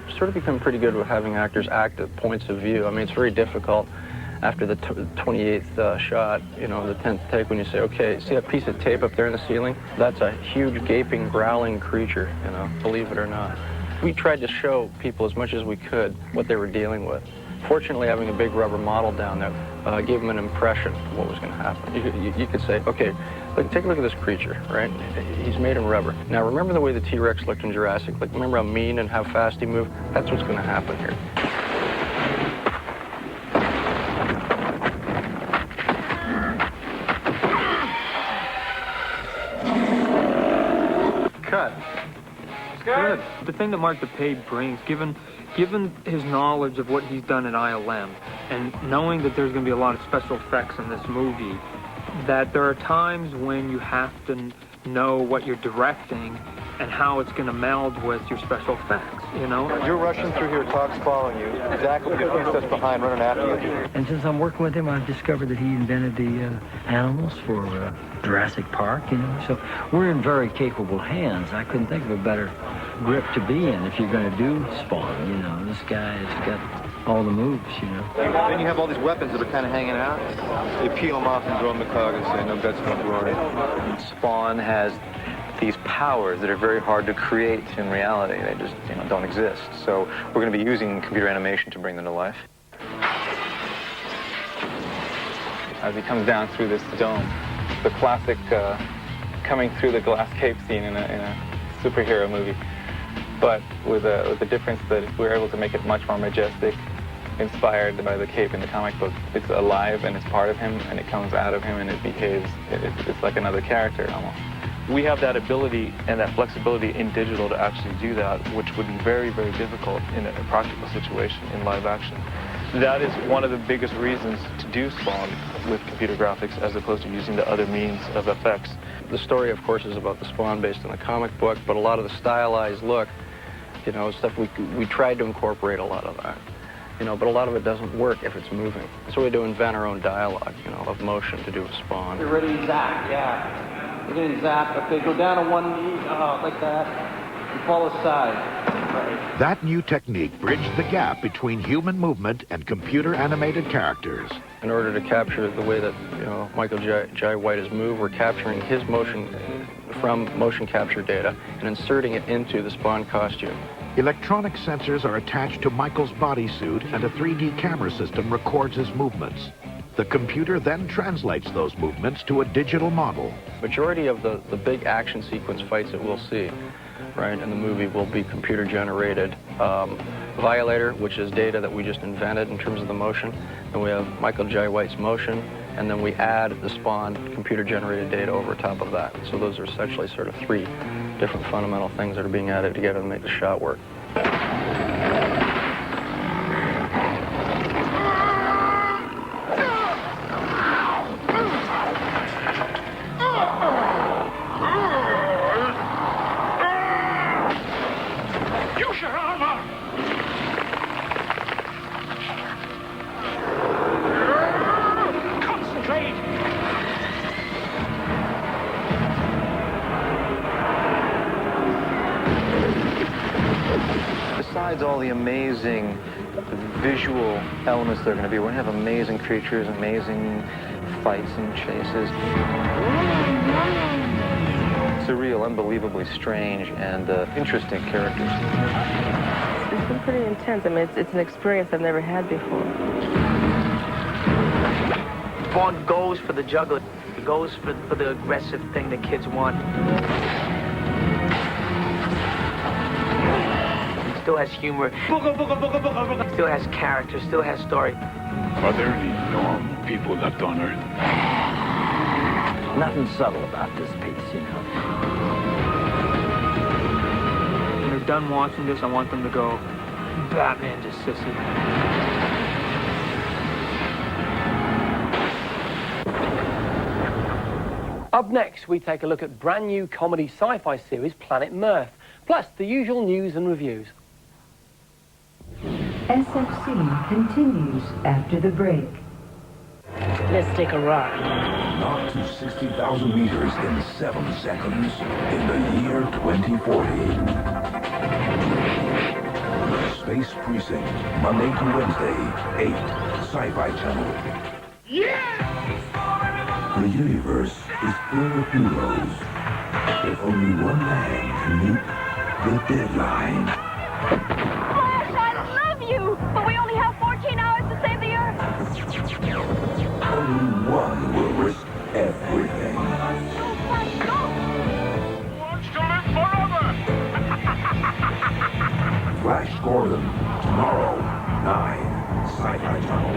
we've sort of become pretty good with having actors act at points of view. I mean, it's very difficult after the 28th shot, you know, the 10th take, when you say, okay, see that piece of tape up there in the ceiling? That's a huge, gaping, growling creature, you know, believe it or not. We tried to show people as much as we could what they were dealing with. Fortunately, having a big rubber model down there gave them an impression of what was going to happen. You could say, okay, look, take a look at this creature, right? He's made in rubber. Now, remember the way the T-Rex looked in Jurassic? Like, remember how mean and how fast he moved? That's what's going to happen here. Cut. Good. The thing that Mark DePay brings, given his knowledge of what he's done at ILM, and knowing that there's going to be a lot of special effects in this movie, that there are times when you have to know what you're directing and how it's going to meld with your special effects, you know? You're rushing through here, Todd's following you. Zach will be a few steps behind, running after you. And since I'm working with him, I've discovered that he invented the animals for Jurassic Park, you know? So we're in very capable hands. I couldn't think of a better grip to be in if you're going to do Spawn, you know? This guy has got all the moves, you know? Then you have all these weapons that are kind of hanging out. You peel them off and throw them in the cog and say, no guts, no glory. Spawn has these powers that are very hard to create in reality. They just, you know, don't exist. So we're going to be using computer animation to bring them to life. As he comes down through this dome, the classic coming through the glass cape scene in a superhero movie, but with the difference that we're able to make it much more majestic, inspired by the cape in the comic book. It's alive and it's part of him, and it comes out of him and it behaves. It's like another character almost. We have that ability and that flexibility in digital to actually do that, which would be very, very difficult in a practical situation in live action. That is one of the biggest reasons to do Spawn with computer graphics as opposed to using the other means of effects. The story, of course, is about the Spawn based on the comic book, but a lot of the stylized look, you know, stuff we tried to incorporate a lot of that. You know, but a lot of it doesn't work if it's moving. So we had to invent our own dialogue, you know, of motion to do with Spawn. You're ready to zap, yeah. You're getting zapped. Okay, go down on one knee, like that, and fall aside. Right. That new technique bridged the gap between human movement and computer-animated characters. In order to capture the way that, you know, Michael Jai White has moved, we're capturing his motion from motion capture data and inserting it into the Spawn costume. Electronic sensors are attached to Michael's bodysuit, and a 3D camera system records his movements. The computer then translates those movements to a digital model. Majority of the big action sequence fights that we'll see, right, in the movie will be computer generated. Violator, which is data that we just invented in terms of the motion. Then we have Michael Jai White's motion, and then we add the Spawn computer generated data over top of that. So those are essentially sort of three different fundamental things that are being added together to make the shot work. Besides all the amazing visual elements that are going to be, we're going to have amazing creatures, amazing fights and chases. Surreal, unbelievably strange, and interesting characters. It's been pretty intense. I mean, it's an experience I've never had before. Spawn goes for the juggler. He goes for the aggressive thing that kids want. Still has humor, still has character, still has story. Are there any normal people left on Earth? Nothing subtle about this piece, you know. When they're done watching this, I want them to go, Batman just sissy. Up next, we take a look at brand new comedy sci-fi series Planet Mirth, plus the usual news and reviews. SFC continues after the break. Let's take a ride. Knock to 60,000 meters in 7 seconds in the year 2040. Space Precinct, Monday to Wednesday, 8, Sci-Fi Channel. The universe is full of heroes, but only one man can meet the deadline. Flash, I love you! But we only have 14 hours to save the Earth! Only one will risk everything. Wants to live forever! Flash Gordon, tomorrow, 9, Sci-Fi Channel.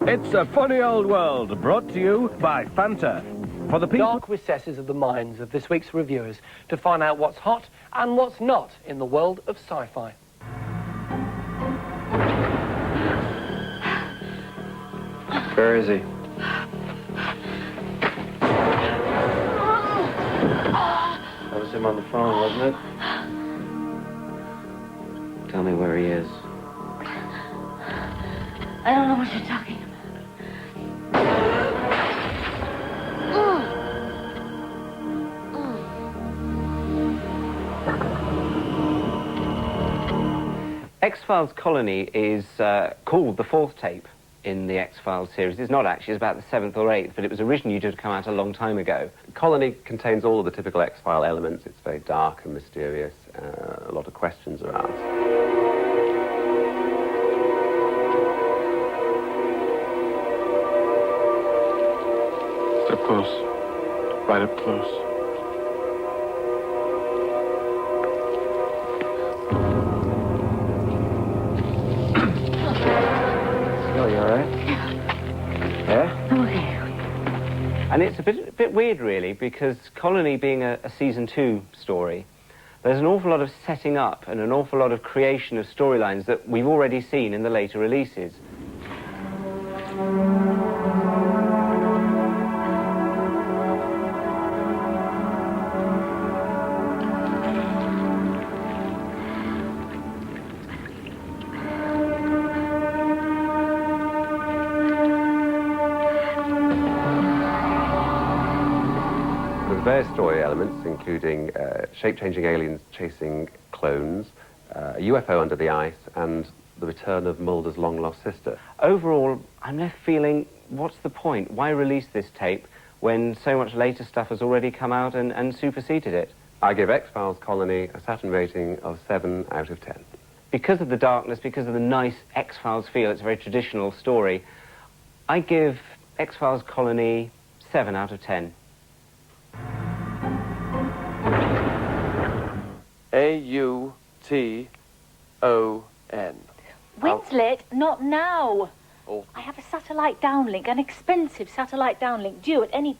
It's a funny old world, brought to you by Fanta. For the people... Dark recesses of the minds of this week's reviewers to find out what's hot and what's not in the world of sci-fi. Where is he? That was him on the phone, wasn't it? Tell me where he is. I don't know what you're talking about. X-Files Colony is called the fourth tape in the X-Files series. It's not actually, it's about the 7th or 8th, but it was originally due to come out a long time ago. Colony contains all of the typical X-File elements. It's very dark and mysterious. A lot of questions are asked. Step close. Right up close. Oh, you all right? Yeah? I'm okay. And it's a bit weird, really, because Colony being a Season 2 story, there's an awful lot of setting up and an awful lot of creation of storylines that we've already seen in the later releases. Various story elements, including shape-changing aliens chasing clones, a UFO under the ice, and the return of Mulder's long-lost sister. Overall, I'm left feeling, what's the point? Why release this tape when so much later stuff has already come out and superseded it? I give X-Files Colony a Saturn rating of 7 out of 10. Because of the darkness, because of the nice X-Files feel, it's a very traditional story, I give X-Files Colony 7 out of 10. A-U-T-O-N. Winslet, not now. Oh. I have a satellite downlink, an expensive satellite downlink, due at any...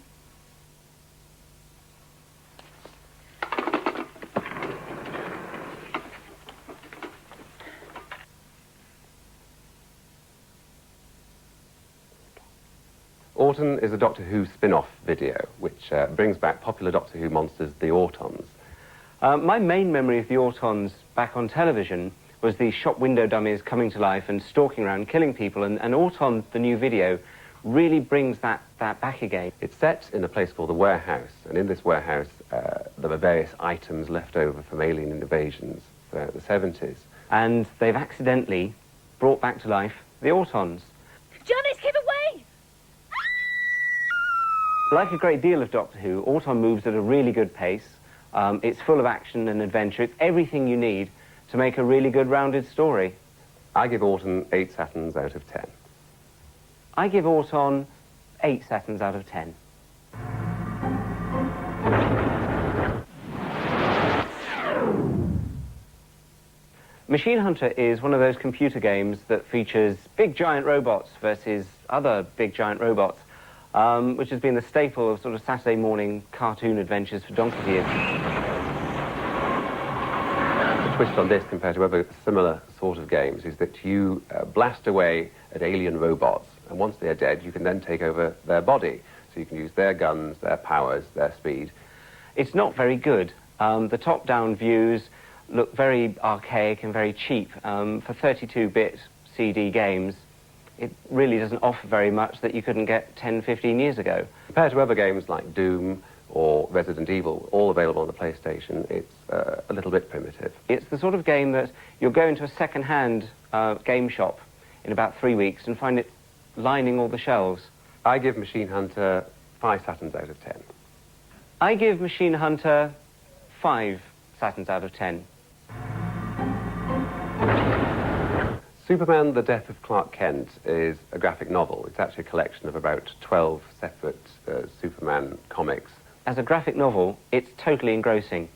Autumn is a Doctor Who spin-off video, which brings back popular Doctor Who monsters, the Autons. My main memory of the Autons back on television was the shop window dummies coming to life and stalking around, killing people, and Auton, the new video, really brings that back again. It's set in a place called the Warehouse, and in this warehouse there are various items left over from alien invasions throughout the 70s. And they've accidentally brought back to life the Autons. Johnny's give away! Like a great deal of Doctor Who, Auton moves at a really good pace. It's full of action and adventure. It's everything you need to make a really good rounded story. I give Autumn 8 Saturns out of 10. I give Auton 8 Saturns out of 10. Machine Hunter is one of those computer games that features big giant robots versus other big giant robots, which has been the staple of sort of Saturday morning cartoon adventures for donkey's years. The twist on this, compared to other similar sort of games, is that you blast away at alien robots, and once they're dead, you can then take over their body. So you can use their guns, their powers, their speed. It's not very good. The top-down views look very archaic and very cheap. For 32-bit CD games, it really doesn't offer very much that you couldn't get 10, 15 years ago. Compared to other games like Doom, or Resident Evil, all available on the PlayStation, it's a little bit primitive. It's the sort of game that you'll go into a second-hand game shop in about 3 weeks and find it lining all the shelves. I give Machine Hunter 5 Saturns out of 10. I give Machine Hunter 5 Saturns out of 10. Superman, The Death of Clark Kent is a graphic novel. It's actually a collection of about 12 separate Superman comics. As a graphic novel, it's totally engrossing.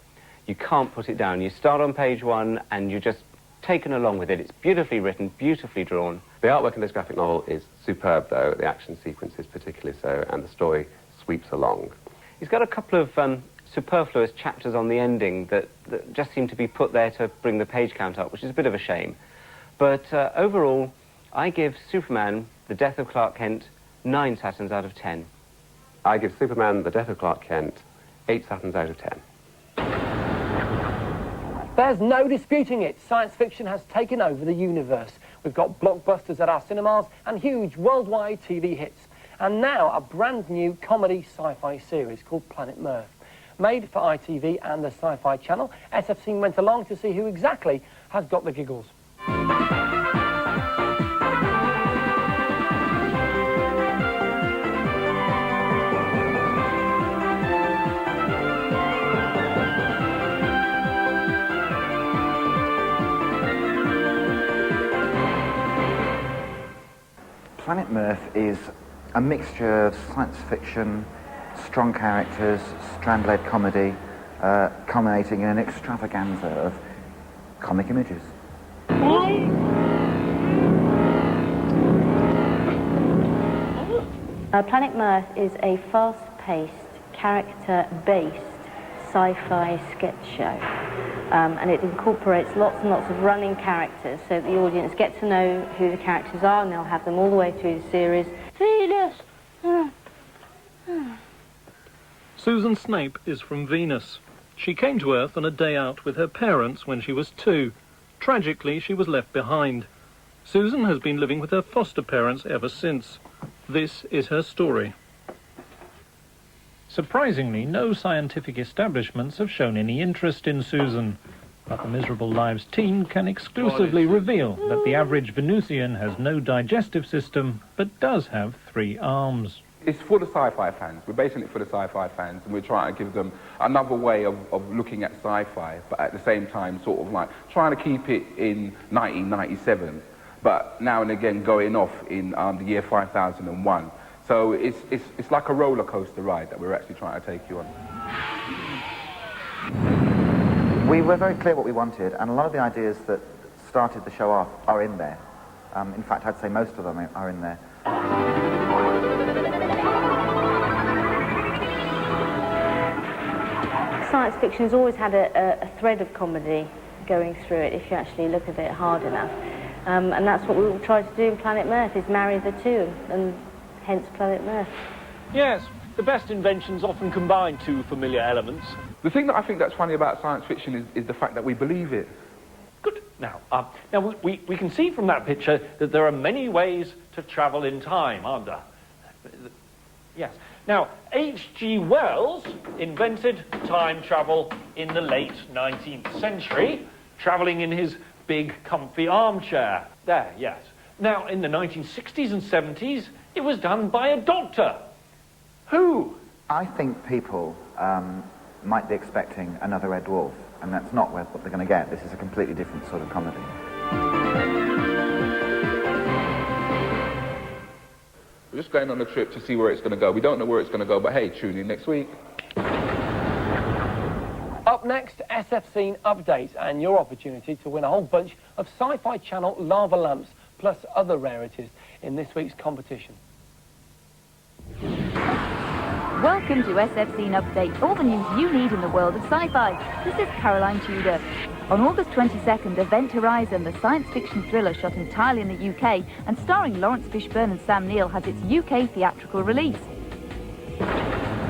You can't put it down. You start on page 1 and you're just taken along with it. It's beautifully written, beautifully drawn. The artwork in this graphic novel is superb, though, the action sequences particularly so, and the story sweeps along. It's got a couple of superfluous chapters on the ending that just seem to be put there to bring the page count up, which is a bit of a shame. But overall, I give Superman, The Death of Clark Kent, 9 Saturns out of 10. I give Superman, The Death of Clark Kent, 8 Saturns out of 10. There's no disputing it. Science fiction has taken over the universe. We've got blockbusters at our cinemas and huge worldwide TV hits. And now a brand new comedy sci-fi series called Planet Mirth. Made for ITV and the Sci-Fi Channel, SF Scene went along to see who exactly has got the giggles. Planet Mirth is a mixture of science fiction, strong characters, strand-led comedy, culminating in an extravaganza of comic images. Planet Mirth is a fast-paced, character-based sci-fi sketch show. And it incorporates lots and lots of running characters so that the audience get to know who the characters are, and they'll have them all the way through the series. Venus! Susan Snape is from Venus. She came to Earth on a day out with her parents when she was 2. Tragically, she was left behind. Susan has been living with her foster parents ever since. This is her story. Surprisingly, no scientific establishments have shown any interest in Susan. But the Miserable Lives team can exclusively reveal that the average Venusian has no digestive system, but does have 3 arms. It's for the sci-fi fans. We're basically for the sci-fi fans, and we're trying to give them another way of looking at sci-fi, but at the same time sort of like trying to keep it in 1997, but now and again going off in the year 5001. So it's like a roller coaster ride that we're actually trying to take you on. We were very clear what we wanted, and a lot of the ideas that started the show off are in there. In fact, I'd say most of them are in there. Science fiction has always had a thread of comedy going through it if you actually look at it hard enough. And that's what we will try to do in Planet Mirth, is marry the two, and hence Planet Mirth. Yes, the best inventions often combine 2 familiar elements. The thing that I think that's funny about science fiction is the fact that we believe it. Good. Now we can see from that picture that there are many ways to travel in time, aren't there? Yes. Now, H.G. Wells invented time travel in the late 19th century, travelling in his big, comfy armchair. There, yes. Now, in the 1960s and 70s, it was done by a doctor. Who? I think people might be expecting another Red Dwarf, and that's not what they're going to get. This is a completely different sort of comedy. We're just going on a trip to see where it's going to go. We don't know where it's going to go, but hey, tune in next week. Up next, SF Scene update and your opportunity to win a whole bunch of Sci-Fi Channel lava lamps plus other rarities in this week's competition. Welcome to SF Scene Update, all the news you need in the world of sci-fi. This is Caroline Tudor. On August 22nd, Event Horizon, the science fiction thriller shot entirely in the UK and starring Lawrence Fishburne and Sam Neill, has its UK theatrical release.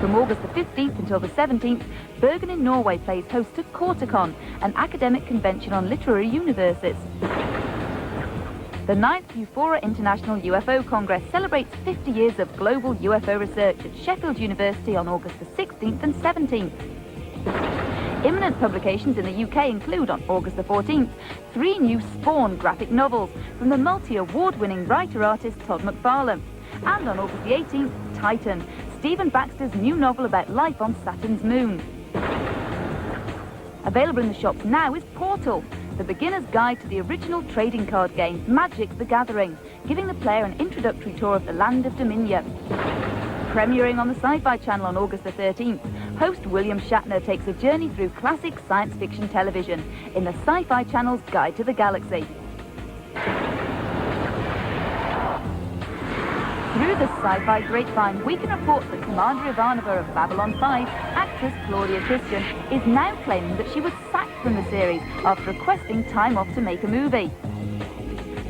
From August the 15th until the 17th, Bergen in Norway plays host to Corticon, an academic convention on literary universes. The 9th Eufora International UFO Congress celebrates 50 years of global UFO research at Sheffield University on August the 16th and 17th. Imminent publications in the UK include, on August the 14th, 3 new Spawn graphic novels from the multi-award-winning writer-artist Todd McFarlane. And on August the 18th, Titan, Stephen Baxter's new novel about life on Saturn's moon. Available in the shops now is Portal, the beginner's guide to the original trading card game Magic the Gathering, giving the player an introductory tour of the land of Dominion. Premiering on the Sci Fi Channel on August the 13th, host William Shatner takes a journey through classic science fiction television in the Sci Fi Channel's Guide to the Galaxy. Through the Sci-Fi grapevine, we can report that Commander Ivanova of Babylon 5, actress Claudia Christian, is now claiming that she was sacked from the series after requesting time off to make a movie.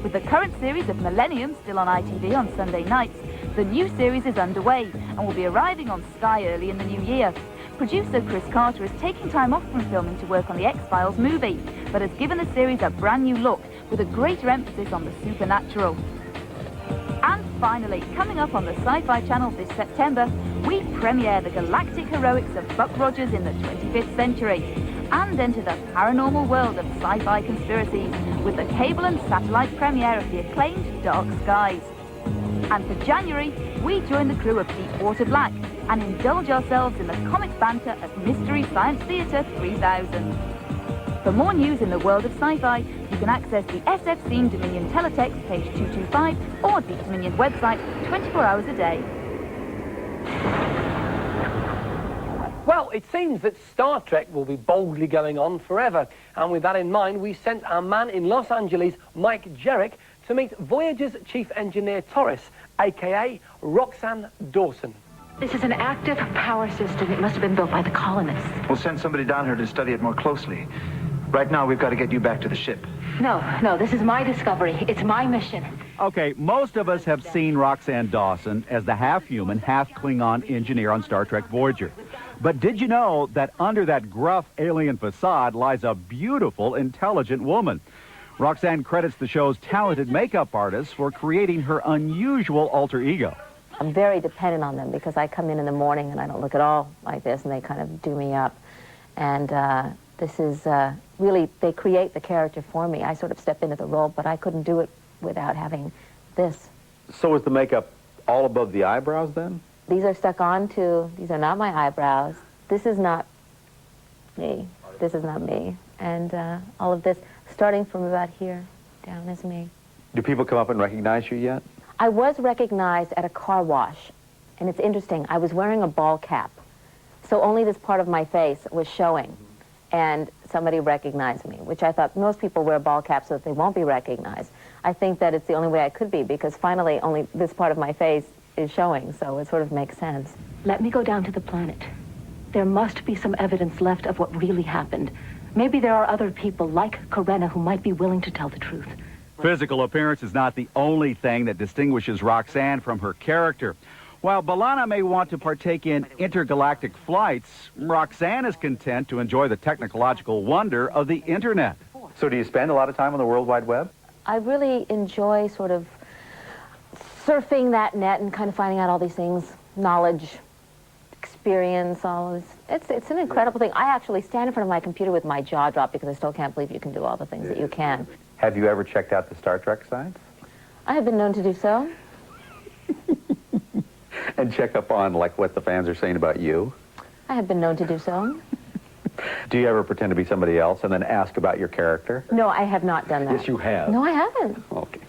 With the current series of Millennium still on ITV on Sunday nights, the new series is underway and will be arriving on Sky early in the new year. Producer Chris Carter is taking time off from filming to work on the X-Files movie, but has given the series a brand new look with a greater emphasis on the supernatural. And finally, coming up on the Sci-Fi Channel this September, we premiere the galactic heroics of Buck Rogers in the 25th century and enter the paranormal world of sci-fi conspiracies with the cable and satellite premiere of the acclaimed Dark Skies. And for January, we join the crew of Deepwater Black and indulge ourselves in the comic banter of Mystery Science Theatre 3000. For more news in the world of sci-fi, you can access the SF Scene Dominion Teletext, page 225, or the Dominion website 24 hours a day. Well, it seems that Star Trek will be boldly going on forever. And with that in mind, we sent our man in Los Angeles, Mike Jerrick, to meet Voyager's Chief Engineer Torres, a.k.a. Roxanne Dawson. This is an active power system. It must have been built by the colonists. We'll send somebody down here to study it more closely. Right now, we've got to get you back to the ship. No, this is my discovery. It's my mission. Okay, most of us have seen Roxanne Dawson as the half-human, half-Klingon engineer on Star Trek Voyager. But did you know that under that gruff alien facade lies a beautiful, intelligent woman? Roxanne credits the show's talented makeup artists for creating her unusual alter ego. I'm very dependent on them because I come in the morning and I don't look at all like this, and they kind of do me up. And this is really, they create the character for me. I sort of step into the role, but I couldn't do it without having this. So is the makeup all above the eyebrows then? These are stuck on too. These are not my eyebrows. This is not me. This is not me. And all of this, starting from about here down, is me. Do people come up and recognize you yet? I was recognized at a car wash, and it's interesting. I was wearing a ball cap, so only this part of my face was showing, and somebody recognized me, which I thought most people wear ball caps so that they won't be recognized. I think that it's the only way I could be, because finally only this part of my face is showing, so it sort of makes sense. Let me go down to the planet. There must be some evidence left of what really happened. Maybe there are other people like Karena who might be willing to tell the truth. Physical appearance is not the only thing that distinguishes Roxanne from her character. While B'Elanna may want to partake in intergalactic flights, Roxanne is content to enjoy the technological wonder of the Internet. So do you spend a lot of time on the World Wide Web? I really enjoy sort of surfing that net and kind of finding out all these things, knowledge, experience, all of this. It's an incredible thing. I actually stand in front of my computer with my jaw dropped because I still can't believe you can do all the things that you can. Have you ever checked out the Star Trek sites? I have been known to do so. And check up on, like, what the fans are saying about you? I have been known to do so. Do you ever pretend to be somebody else and then ask about your character? No, I have not done that. Yes, you have. No, I haven't. Okay.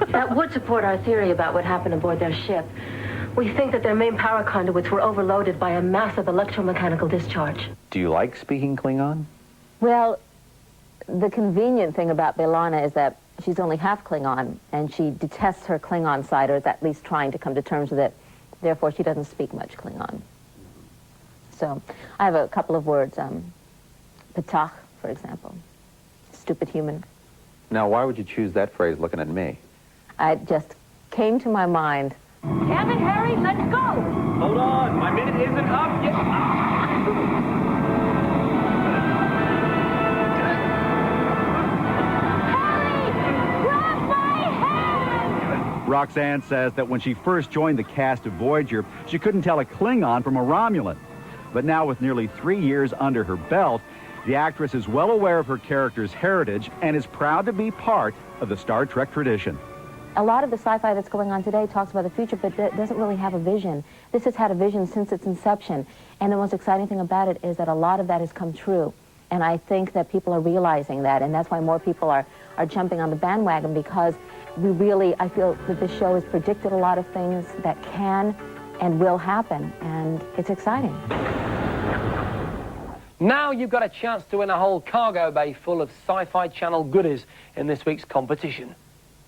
That would support our theory about what happened aboard their ship. We think that their main power conduits were overloaded by a massive electromechanical discharge. Do you like speaking Klingon? Well, the convenient thing about B'Elanna is that she's only half Klingon, and she detests her Klingon side, or is at least trying to come to terms with it. Therefore, she doesn't speak much Klingon. So, I have a couple of words. Petach, for example. Stupid human. Now, why would you choose that phrase looking at me? It just came to my mind. Kevin, Harry, let's go! Hold on, my minute isn't up yet. Harry! Run! Roxanne says that when she first joined the cast of Voyager, she couldn't tell a Klingon from a Romulan. But now, with nearly 3 years under her belt, the actress is well aware of her character's heritage and is proud to be part of the Star Trek tradition. A lot of the sci-fi that's going on today talks about the future, but doesn't really have a vision. This has had a vision since its inception, and the most exciting thing about it is that a lot of that has come true. And I think that people are realizing that, and that's why more people are jumping on the bandwagon, because I feel that this show has predicted a lot of things that can and will happen, and it's exciting. Now you've got a chance to win a whole cargo bay full of Sci-Fi Channel goodies in this week's competition.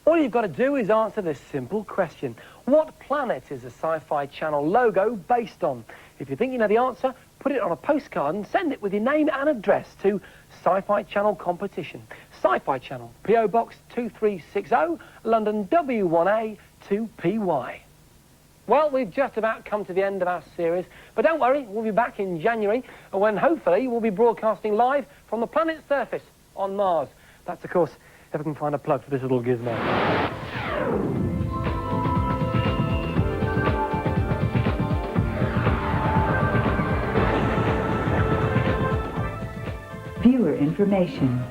All you've got to do is answer this simple question. What planet is the Sci-Fi Channel logo based on? If you think you know the answer, put it on a postcard and send it with your name and address to Sci-Fi Channel Competition. Sci-Fi Channel, P.O. Box 2360, London W1A 2PY. Well, we've just about come to the end of our series, but don't worry, we'll be back in January, when hopefully we'll be broadcasting live from the planet's surface on Mars. That's, of course, if I can find a plug for this little gizmo. Viewer information.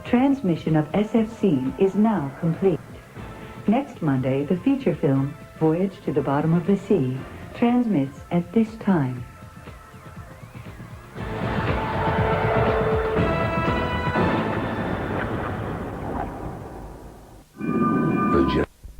Transmission of SF Scene is now complete. Next Monday, the feature film, Voyage to the Bottom of the Sea, transmits at this time.